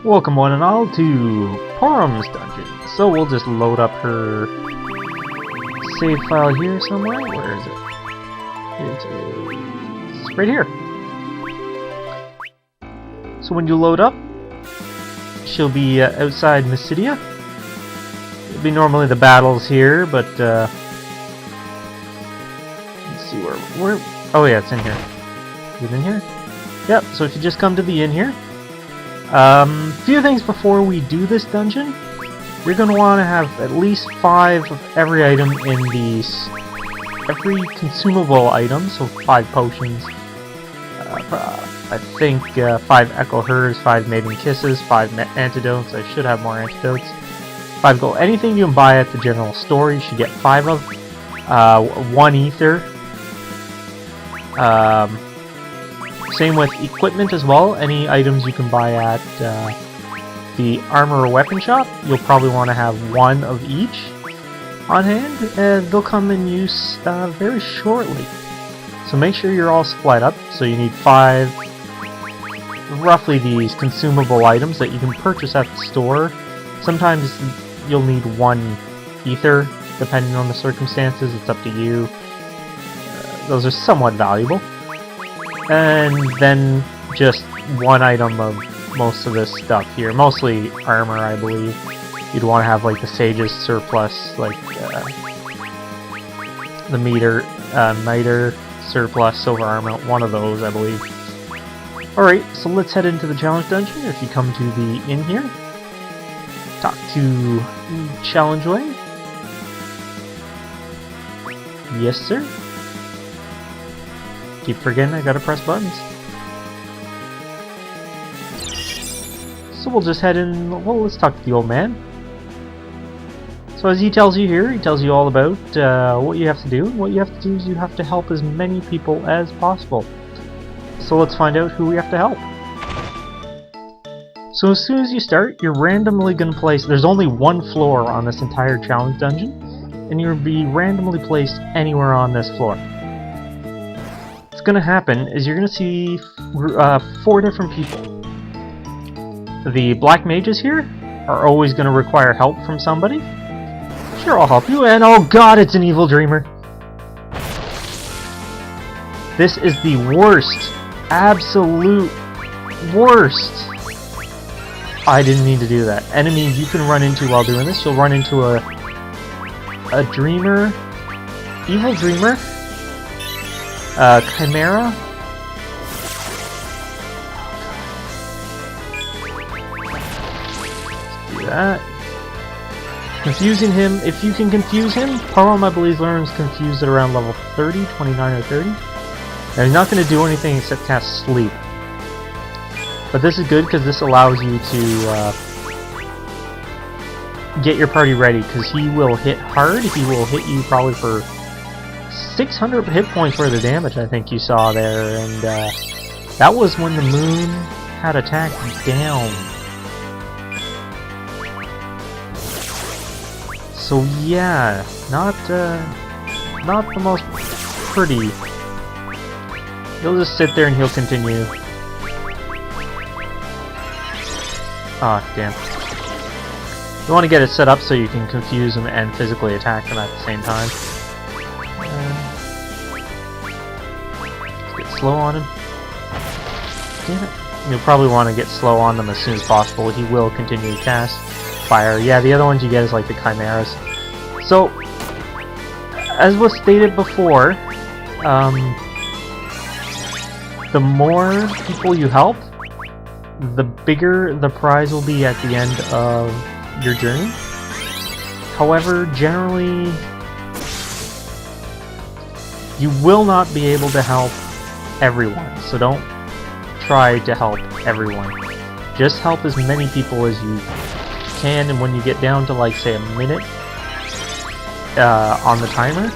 Welcome one and all to Porum's Dungeon. So we'll just load up her save file here somewhere. Where is it? It's right here. So when you load up, she'll be outside Mysidia. It'll be normally the battles here, but let's see where. Oh yeah, it's in here. Is it in here? Yep. So if you just come to the inn here. Few things before we do this dungeon. You're going to want to have at least 5 of every item in these, every consumable item, so 5 potions, I think 5 Echo Hers, 5 Maiden Kisses, 5 antidotes. I should have more antidotes. 5 gold. Anything you can buy at the general store, you should get 5 of. 1 ether. Same with equipment as well. Any items you can buy at the armor or weapon shop, you'll probably want to have 1 of each on hand. They'll come in use very shortly. So make sure you're all supplied up. So you need 5, roughly these consumable items that you can purchase at the store. Sometimes you'll need 1 ether, depending on the circumstances. It's up to you. Those are somewhat valuable. And then just 1 item of most of this stuff here. Mostly armor, I believe. You'd want to have like the Sage's surplus, like the Miter surplus, silver armor, 1 of those, I believe. Alright, so let's head into the challenge dungeon. If you come to the inn here, talk to Challenge Wing. Yes, sir. Keep forgetting I gotta press buttons. So we'll just head in. Well, let's talk to the old man. So as he tells you here, he tells you all about what you have to do. What you have to do is you have to help as many people as possible. So let's find out who we have to help. So as soon as you start, you're randomly going to place. There's only 1 floor on this entire challenge dungeon, and you'll be randomly placed anywhere on this floor. What's going to happen is you're going to see 4 different people. The black mages here are always going to require help from somebody. Sure, I'll help you, and oh god, it's an evil dreamer. This is the worst, absolute worst. I didn't mean to do that. Enemy you can run into while doing this, you'll run into a dreamer, evil dreamer, chimera. Let's do that. Confusing him, if you can confuse him, Porum I believe learns confused at around level 30, 29 or 30. Now he's not going to do anything except cast sleep. But this is good because this allows you to get your party ready, because he will hit hard. He will hit you probably for 600 hit points worth of damage, I think you saw there, and that was when the moon had attacked down. So yeah, not the most pretty. He'll just sit there and he'll continue. Ah, damn. You want to get it set up so you can confuse him and physically attack him at the same time. Let's get slow on him. Damn it. You'll probably want to get slow on them as soon as possible. He will continue to cast fire. Yeah, the other ones you get is like the chimeras. So, as was stated before, the more people you help, the bigger the prize will be at the end of your journey. However, generally, you will not be able to help everyone, so don't try to help everyone. Just help as many people as you can, and when you get down to, like, say, a minute on the timer,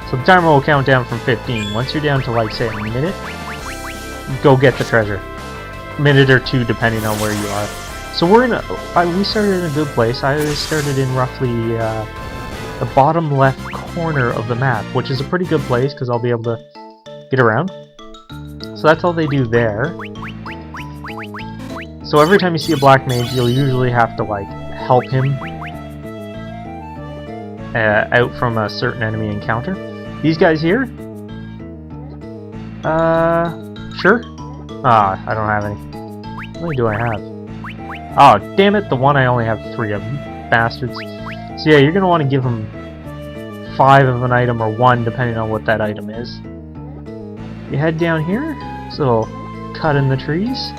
so the timer will count down from 15. Once you're down to, like, say, a minute, go get the treasure. Minute or 2, depending on where you are. So we're in we started in a good place. I started in roughly the bottom left corner of the map, which is a pretty good place because I'll be able to get around. So that's all they do there. So every time you see a black mage, you'll usually have to like help him out from a certain enemy encounter. These guys here? Sure? Ah, I don't have any. How many do I have? Oh, damn it, the one I only have 3 of, bastards. So yeah, you're gonna want to give him 5 of an item or 1, depending on what that item is. You head down here, so cut in the trees.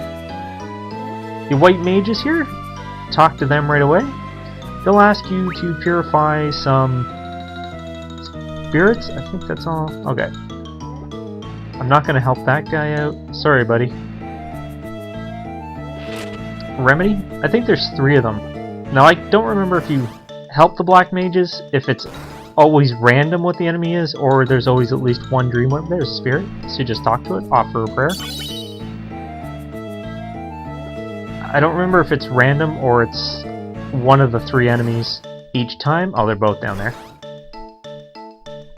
The white mages here, talk to them right away. They'll ask you to purify some spirits. I think that's all. Okay. I'm not gonna help that guy out. Sorry, buddy. Remedy? I think there's 3 of them. Now, I don't remember if you help the black mages, if it's always random what the enemy is, or there's always at least 1 dream orb. There's a spirit, so you just talk to it, offer a prayer. I don't remember if it's random or it's one of the 3 enemies each time. Oh, they're both down there.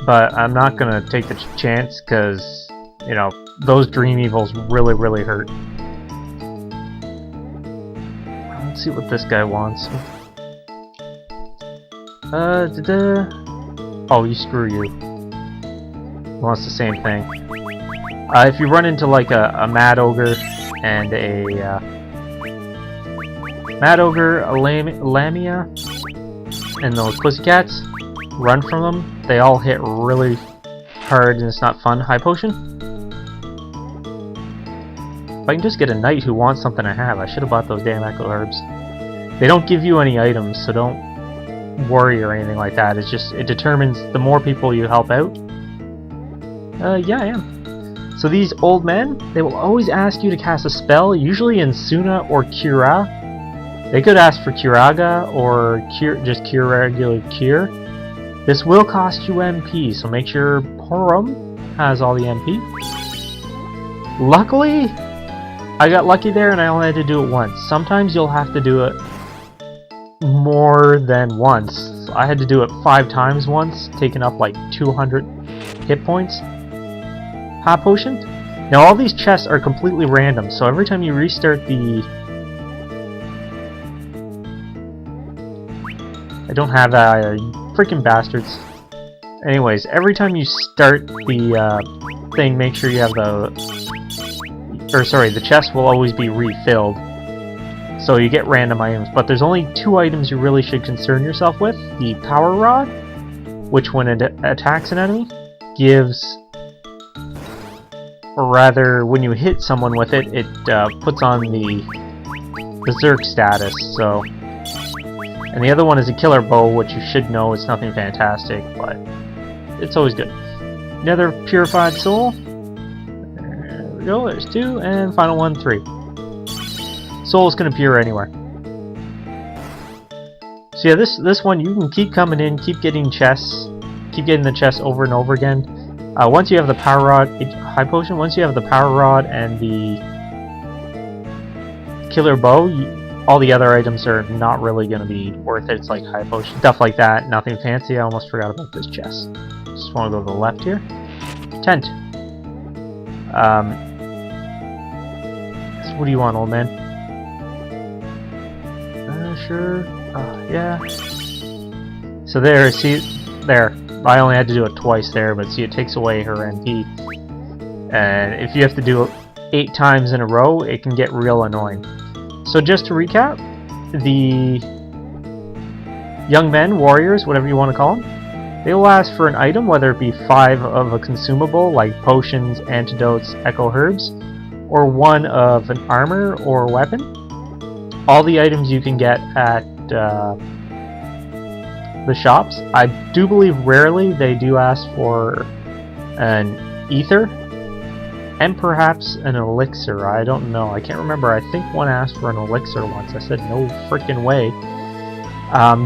But I'm not gonna take the chance, because, you know, those dream evils really, really hurt. Let's see what this guy wants. Oh, you screw you. He wants the same thing. If you run into like a Mad Ogre and a Mad Ogre, a Lamia, and those Pussycats, run from them. They all hit really hard and it's not fun. High potion? If I can just get a knight who wants something I have, I should have bought those damn echo herbs. They don't give you any items, so don't worry or anything like that. It's just, it determines the more people you help out. Yeah, I am. So these old men, they will always ask you to cast a spell, usually in Suna or Cura. They could ask for Curaga or just Cure regular Cure. This will cost you MP, so make sure Porum has all the MP. Luckily, I got lucky there and I only had to do it once. Sometimes you'll have to do it more than once. I had to do it 5 times once, taking up like 200 hit points. Hot potion? Now all these chests are completely random, so every time you restart the... I don't have freaking bastards. Anyways, every time you start the thing, make sure you have the... Or sorry, the chest will always be refilled. So you get random items, but there's only 2 items you really should concern yourself with. The Power Rod, which when it attacks an enemy, gives... Or rather, when you hit someone with it, it puts on the Berserk status, so... And the other one is a Killer Bow, which you should know it's nothing fantastic, but it's always good. Another Purified Soul. There we go, there's 2, and final one, 3. Souls can appear anywhere. So yeah, this one you can keep coming in, keep getting chests, keep getting the chests over and over again. Once you have the Power Rod, High Potion, once you have the Power Rod and the Killer Bow, all the other items are not really going to be worth it. It's like High Potion, stuff like that, nothing fancy. I almost forgot about this chest. Just want to go to the left here. Tent. So what do you want, old man? Sure. Yeah. So there, see, there. I only had to do it twice there, but see, it takes away her MP. And if you have to do it 8 times in a row, it can get real annoying. So just to recap, the young men, warriors, whatever you want to call them, they will ask for an item, whether it be 5 of a consumable, like potions, antidotes, echo herbs, or 1 of an armor or weapon. All the items you can get at the shops. I do believe rarely they do ask for an ether and perhaps an elixir. I don't know. I can't remember. I think one asked for an elixir once. I said no freaking way.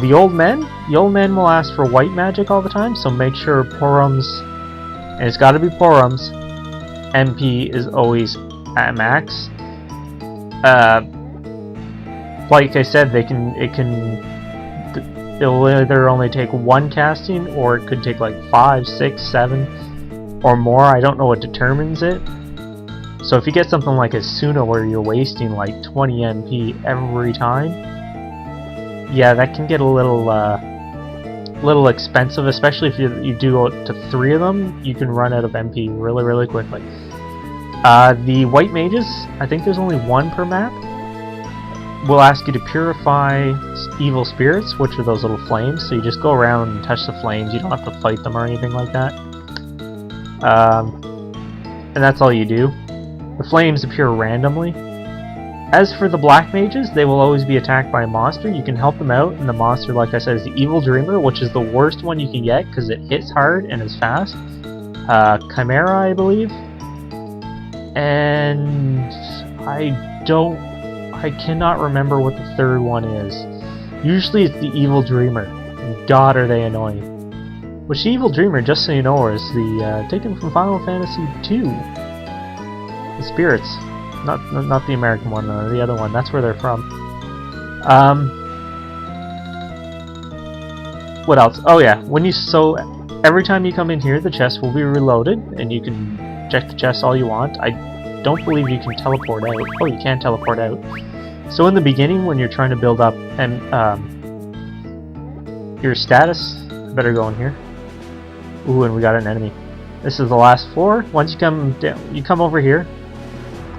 The old men will ask for white magic all the time, so make sure Porum's, and it's got to be Porum's, MP is always at max. Like I said, it'll either only take 1 casting, or it could take like 5, 6, 7, or more. I don't know what determines it. So if you get something like a Suna where you're wasting like 20 MP every time, yeah, that can get a little expensive, especially if you do up to 3 of them. You can run out of MP really quickly. The white mages, I think there's only 1 per map, will ask you to purify evil spirits, which are those little flames. So you just go around and touch the flames. You don't have to fight them or anything like that. And that's all you do. The flames appear randomly. As for the black mages, they will always be attacked by a monster. You can help them out, and the monster, like I said, is the Evil Dreamer, which is the worst one you can get because it hits hard and is fast. Chimera, I believe. And I cannot remember what the third one is. Usually it's the Evil Dreamer, and God are they annoying. Which the Evil Dreamer, just so you know, is the taken from Final Fantasy II. The spirits. Not the American one, the other one. That's where they're from. What else? Oh yeah, every time you come in here, the chest will be reloaded, and you can check the chest all you want. I don't believe you can teleport out. Oh, you can teleport out. So in the beginning, when you're trying to build up your status, I better go in here. Ooh, and we got an enemy. This is the last floor. Once you come down, you come over here.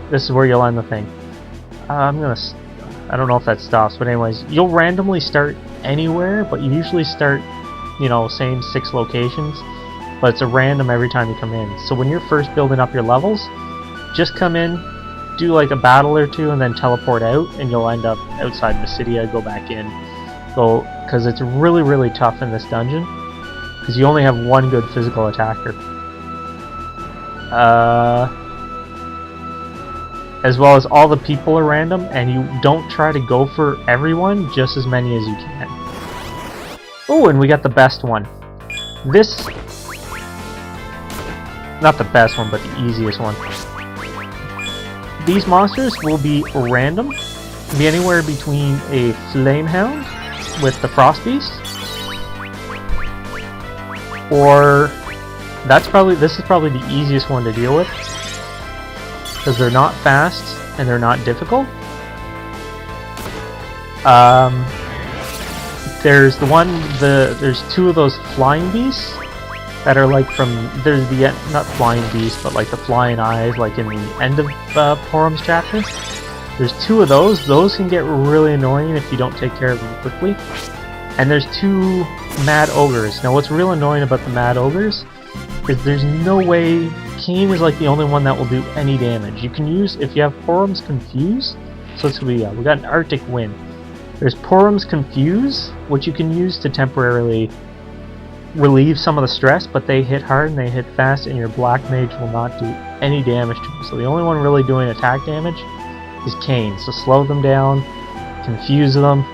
This is where you'll end the thing. I don't know if that stops, but anyways, you'll randomly start anywhere, but you usually start, same 6 locations, but it's a random every time you come in. So when you're first building up your levels, just come in, do like a battle or 2, and then teleport out, and you'll end up outside Mysidia, go back in. Because it's really tough in this dungeon, because you only have 1 good physical attacker. As well as all the people are random, and you don't try to go for everyone, just as many as you can. Oh, and we got the best one. Not the best one, but the easiest one. These monsters will be random, be anywhere between a Flamehound with the Frost Beast, or this is probably the easiest one to deal with, because they're not fast and they're not difficult. There's 2 of those flying beasts that are like there's the, not flying beasts, but like the flying eyes, like in the end of Porum's chapter. There's 2 of those. Those can get really annoying if you don't take care of them quickly. And there's 2 Mad Ogres. Now what's real annoying about the Mad Ogres is there's no way. Kain is like the only one that will do any damage. You can use, if you have Porum's Confuse, so we got an Arctic Wind. There's Porum's Confuse, which you can use to temporarily relieve some of the stress, but they hit hard and they hit fast, and your Black Mage will not do any damage to them. So the only one really doing attack damage is Kain. So slow them down, confuse them,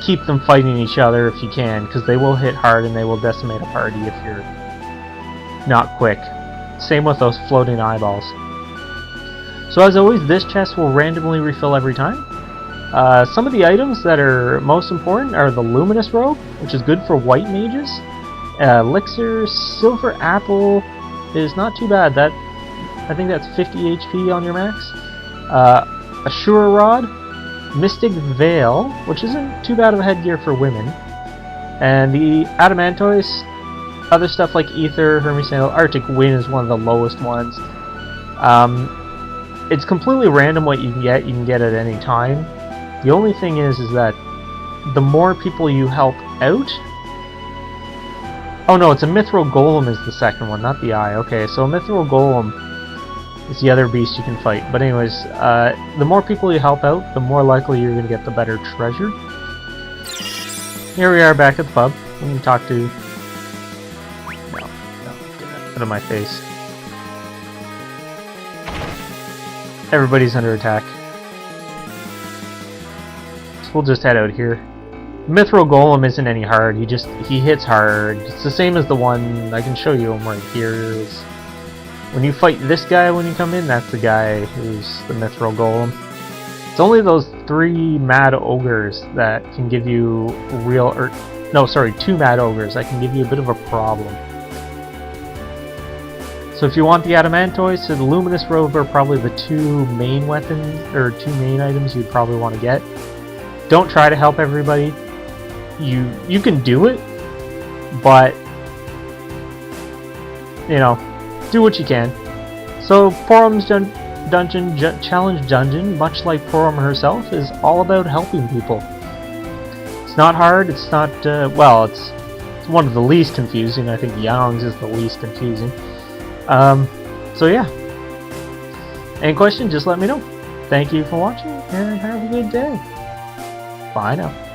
keep them fighting each other if you can, because they will hit hard and they will decimate a party if you're not quick. Same with those floating eyeballs. So as always, this chest will randomly refill every time. Some of the items that are most important are the Luminous Robe, which is good for white mages. Elixir, Silver Apple is not too bad. I think that's 50 HP on your max. Ashura Rod, Mystic Veil, which isn't too bad of a headgear for women. And the Adamantoise, other stuff like Ether, Hermes Sandal, Arctic Wind is one of the lowest ones. It's completely random what you can get. You can get at any time. The only thing is that the more people you help out... Oh no, it's a Mithril Golem is the second one, not the Eye. Okay, so a Mithril Golem is the other beast you can fight. But anyways, the more people you help out, the more likely you're going to get the better treasure. Here we are back at the pub. We can talk to... No, get out of my face. Everybody's under attack. We'll just head out here. Mithril Golem isn't any hard. He hits hard. It's the same as the one I can show you him right here. When you fight this guy when you come in, that's the guy who's the Mithril Golem. It's only those 3 Mad Ogres that can give you two Mad Ogres that can give you a bit of a problem. So if you want the Adamantoise or the Luminous Robe are probably the two main weapons, or two main items you'd probably want to get. Don't try to help everybody. You can do it, but you know, do what you can. So Porum's challenge dungeon, much like Porum herself, is all about helping people. It's not hard. It's not well. It's one of the least confusing. I think Yang's is the least confusing. So yeah. Any questions? Just let me know. Thank you for watching, and have a good day. Bye now.